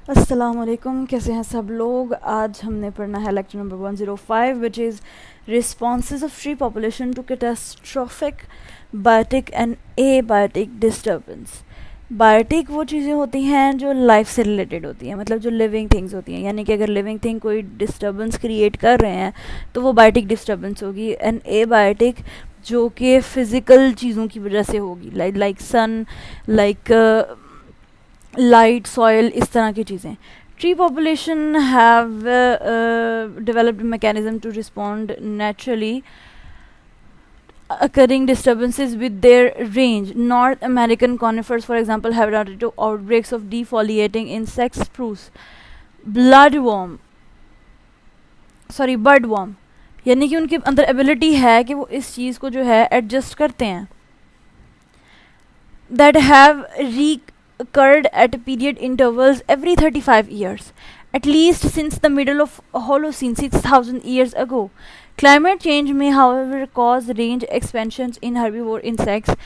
अस्सलाम वालेकुम, कैसे हैं सब लोग। आज हमने पढ़ना है lecture number 105 which is responses of tree population to catastrophic biotic and abiotic disturbance. Biotic वो चीज़ें होती हैं जो लाइफ से रिलेटेड होती हैं, मतलब जो लिविंग थिंग्स होती हैं, यानी कि अगर लिविंग थिंग कोई डिस्टर्बेंस क्रिएट कर रहे हैं तो वो बायोटिक डिस्टर्बेंस होगी। एंड ए बायोटिक जो कि फ़िज़िकल चीज़ों की वजह से होगी, लाइक सन, लाइक लाइट, सॉयल, इस तरह की चीज़ें। Tree population have developed a mechanism to respond naturally occurring disturbances with their range. North American conifers, for example, have adapted to outbreaks of defoliating insects, spruce, budworm, यानी कि उनके अंदर ability है कि वो इस चीज़ को जो है एडजस्ट करते हैं। That have recurred at period intervals every 35 years, at least since the middle of Holocene 6,000 years ago. Climate change may, however, cause range expansions in herbivore insects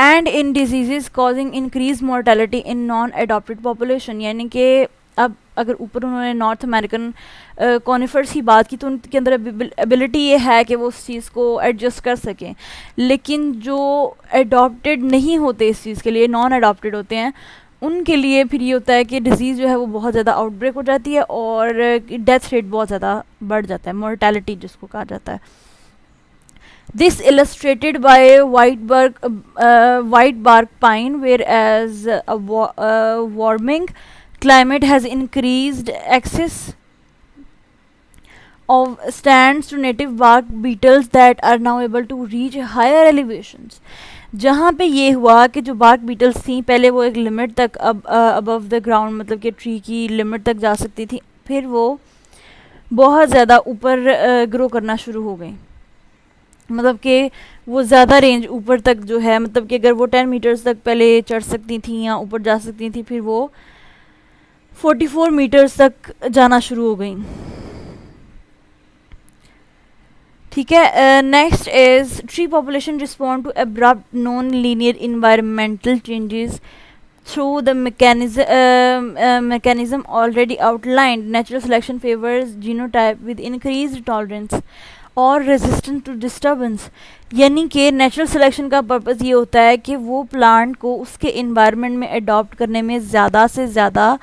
and in diseases, causing increased mortality in non-adopted population. यानी कि अब अगर ऊपर उन्होंने north American conifers की बात की तो उनके अंदर एबिलिटी ये है कि वो उस चीज़ को एडजस्ट कर सकें, लेकिन जो अडॉप्टेड नहीं होते इस चीज़ के लिए, नॉन अडॉप्टेड होते हैं, उनके लिए फिर ये होता है कि डिजीज़ जो है वो बहुत ज़्यादा आउटब्रेक हो जाती है और डेथ रेट बहुत ज़्यादा बढ़ जाता है, मोर्टेलिटी जिसको कहा जाता है। This illustrated by white bark pine, whereas warming climate has increased access of stands to native bark beetles that are now able to reach higher elevations. जहाँ पे ये हुआ कि जो बार्क बीटल्स थी पहले वो एक लिमिट तक अबव द ग्राउंड, मतलब कि ट्री की लिमिट तक जा सकती थी, फिर वो बहुत ज़्यादा ऊपर ग्रो करना शुरू हो गई, मतलब कि वो ज़्यादा रेंज ऊपर तक जो है, मतलब कि अगर वो 10 मीटर्स तक पहले चढ़ सकती थी या ऊपर जा सकती थी, फिर वो 44 मीटर्स तक जाना शुरू हो गई। ठीक है। Next is tree population respond to abrupt non linear environmental changes through the mechanism already outlined. Natural selection favors genotype with increased tolerance और रेजिस्टेंट टू डिस्टर्बेंस, यानी कि नेचुरल सिलेक्शन का पर्पज़ ये होता है कि वो प्लांट को उसके इन्वायरमेंट में अडॉप्ट करने में ज़्यादा से ज़्यादा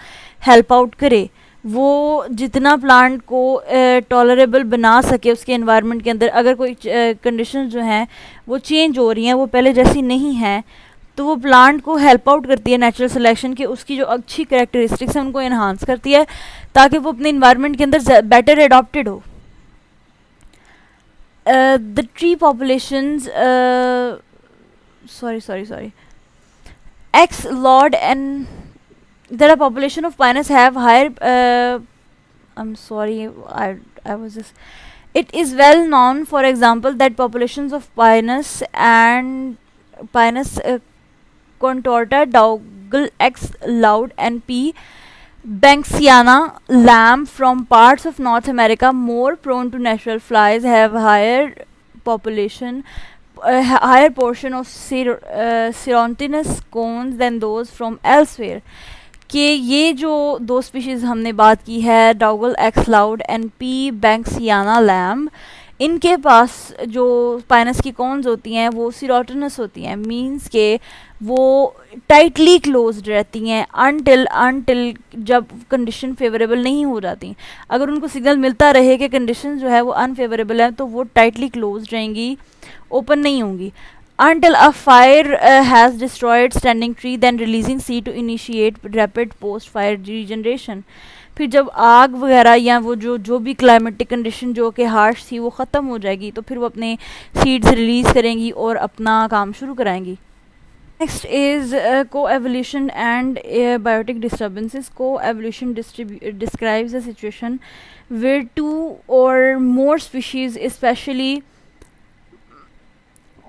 हेल्प आउट करे, वो जितना प्लांट को टॉलरेबल बना सके उसके इन्वायरमेंट के अंदर। अगर कोई कंडीशन जो हैं वो चेंज हो रही हैं, वो पहले जैसी नहीं हैं, तो वो प्लांट को हेल्प आउट करती है नेचुरल सिलेक्शन के, उसकी जो अच्छी कैरेक्टरिस्टिक्स हैं उनको इन्हांस करती है ताकि वो अपने इन्वायरमेंट के अंदर बेटर अडॉप्टेड हो। The tree populations sorry X Lord and there are population of pinus have higher I'm sorry, I was just, it is well known, for example, that populations of pinus and pinus contorta, doggle X loud and P Banksiana lamb from parts of North America more prone to natural flies have higher population, higher portion of serotinous cones than those from elsewhere. कि ये जो दो species हमने बात की है, Douglas ex Loudon and P banksiana Lamb, इनके पास जो पाइनस की कॉन्स होती हैं वो सीरोटिनस होती हैं, मींस के वो टाइटली क्लोज्ड रहती हैं अनटिल जब कंडीशन फेवरेबल नहीं हो जाती। अगर उनको सिग्नल मिलता रहे कि कंडीशन जो है वो अनफेवरेबल है तो वो टाइटली क्लोज्ड रहेंगी, ओपन नहीं होंगी। Until a fire has destroyed standing tree, then releasing seed to initiate rapid post-fire regeneration. फिर जब आग वगैरह या वो जो भी क्लाइमेटिक कंडीशन जो कि हार्श थी वो ख़त्म हो जाएगी तो फिर वो अपने सीड्स रिलीज़ करेंगी और अपना काम शुरू कराएंगी। Next is co-evolution and biotic disturbances. Co-evolution describes a situation where two or more species, especially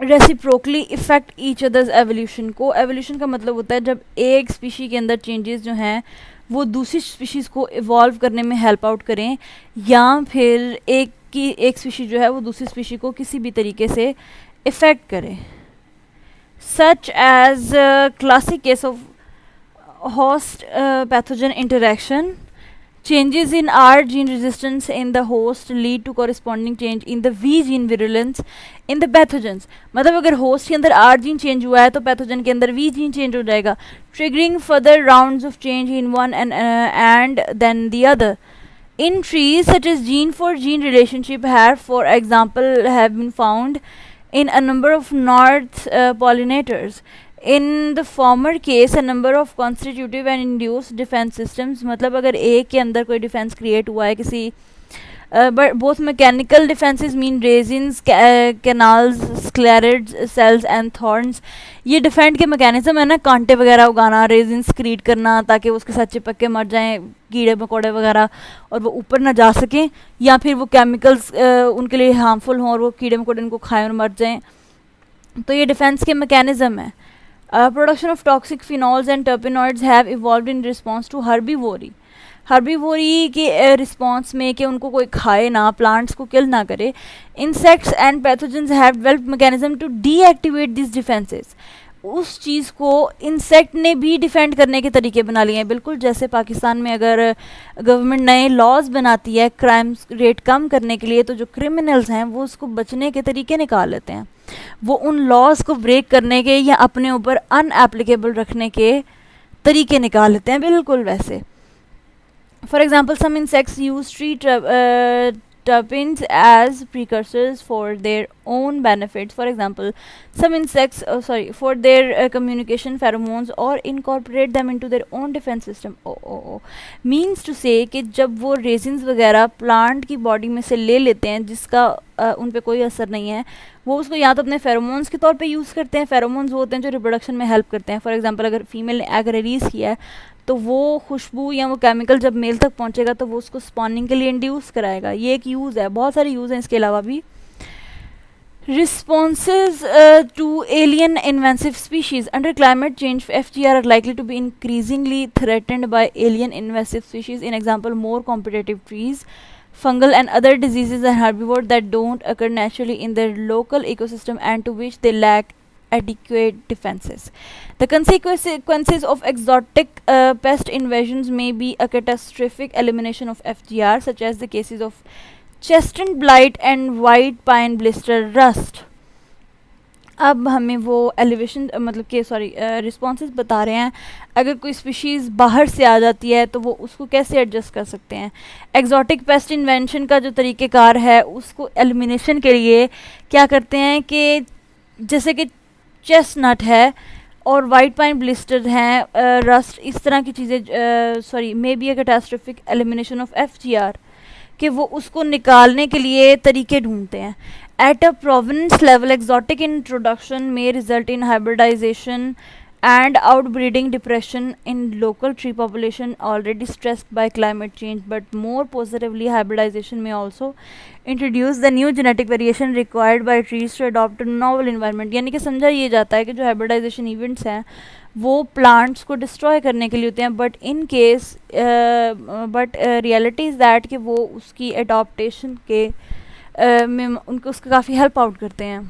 reciprocally effect each others evolution. को एवोल्यूशन का मतलब होता है जब एक स्पीशी के अंदर चेंजेस जो हैं वो दूसरी स्पीशीज़ को इवॉल्व करने में हेल्प आउट करें, या फिर एक स्पीशी जो है वो दूसरी स्पीशी को किसी भी तरीके से इफ़ेक्ट करे। Such as classic case of host pathogen interaction. Changes in R gene resistance in the host lead to corresponding change in the V gene virulence in the pathogens. मतलब अगर host के अंदर R gene change हुआ है तो pathogen के अंदर V gene change हो जाएगा, triggering further rounds of change in one and then the other. In trees, such as gene for gene relationship have, for example, have been found in a number of north pollinators. In the former case, a number of constitutive and induced defense systems, मतलब अगर एक के अंदर कोई defence create हुआ है किसी but both mechanical defenses mean resins, canals, sclerids, cells and thorns. ये डिफेंड के मैकेनिज्म है ना, कांटे वगैरह उगाना, रेजिन क्रिएट करना ताकि उसके साथ चिपक के मर जाएं कीड़े मकोड़े वगैरह और वो ऊपर ना जा सकें, या फिर वो केमिकल्स उनके लिए हार्मफुल हों और वो कीड़े मकोड़े उनको खाएं और मर जाएं. तो ये डिफेंस के मैकेनिज्म है. Production of toxic phenols and terpenoids have evolved in response to herbivore. Herbivory के रिस्पॉन्स में कि उनको कोई खाए ना, प्लांट्स को किल ना करे. Insects and pathogens have developed mechanism to deactivate this defences. उस चीज़ को इंसेक्ट ने भी डिफेंड करने के तरीके बना लिए हैं. बिल्कुल जैसे पाकिस्तान में अगर गवर्नमेंट नए लॉज बनाती है क्राइम रेट कम करने के लिए, तो जो क्रिमिनल्स हैं वो उसको बचने के तरीके निकाल लेते हैं. वो उन लॉज को ब्रेक करने के या अपने ऊपर अनएप्लीकेबल रखने के तरीके निकाल लेते हैं. बिल्कुल वैसे. For example, some insects use tree terpenes as precursors for their own benefits. For example, some insects, for their communication pheromones or incorporate them into their own defense system. Means to say कि जब वो resins वगैरह plant की body में से ले लेते हैं जिसका उन पे कोई असर नहीं है, वो उसको या तो अपने फेरोमोन्स के तौर पे यूज़ करते हैं. फेरोमोन्स वो होते हैं जो रिप्रोडक्शन में हेल्प करते हैं. फॉर एग्जांपल, अगर फीमेल ने एग रिलीज़ किया है तो वो खुशबू या वो केमिकल जब मेल तक पहुंचेगा तो वो उसको स्पॉनिंग के लिए इंड्यूस कराएगा. ये एक यूज़ है. बहुत सारे यूज़ हैं इसके अलावा भी. Responses to alien invasive species. Under climate change, FGR are likely to be increasingly threatened by alien invasive species. In example, more competitive trees, fungal and other diseases and herbivores that don't occur naturally in their local ecosystem and to which they lack adequate defenses. The consequences of exotic pest invasions may be a catastrophic elimination of FGR, such as the cases of chestnut blight and white pine blister rust. अब हमें वो elevation मतलब कि responses बता रहे हैं. अगर कोई स्पीशीज़ बाहर से आ जाती है तो वो उसको कैसे एडजस्ट कर सकते हैं. एग्जॉटिक पेस्ट इन्वेंशन का जो तरीक़ेकार है उसको एलिमिनेशन के लिए क्या करते हैं कि जैसे कि चेस्टनट है और वाइट पाइन ब्लिस्टर हैं, रस्ट, इस तरह की चीज़ें may be A catastrophic elimination of FGR, कि वो उसको निकालने के लिए तरीके ढूंढते हैं. At a province level, exotic introduction में result in hybridization and outbreeding depression in local tree population already stressed by climate change, but more positively hybridization may also introduce the new genetic variation required by trees to adopt a novel environment. यानी कि समझा ये जाता है कि जो hybridization events हैं वो plants को destroy करने के लिए होते हैं, but in case reality is that कि वो उसकी adaptation के में उनको उसका काफ़ी help out करते हैं.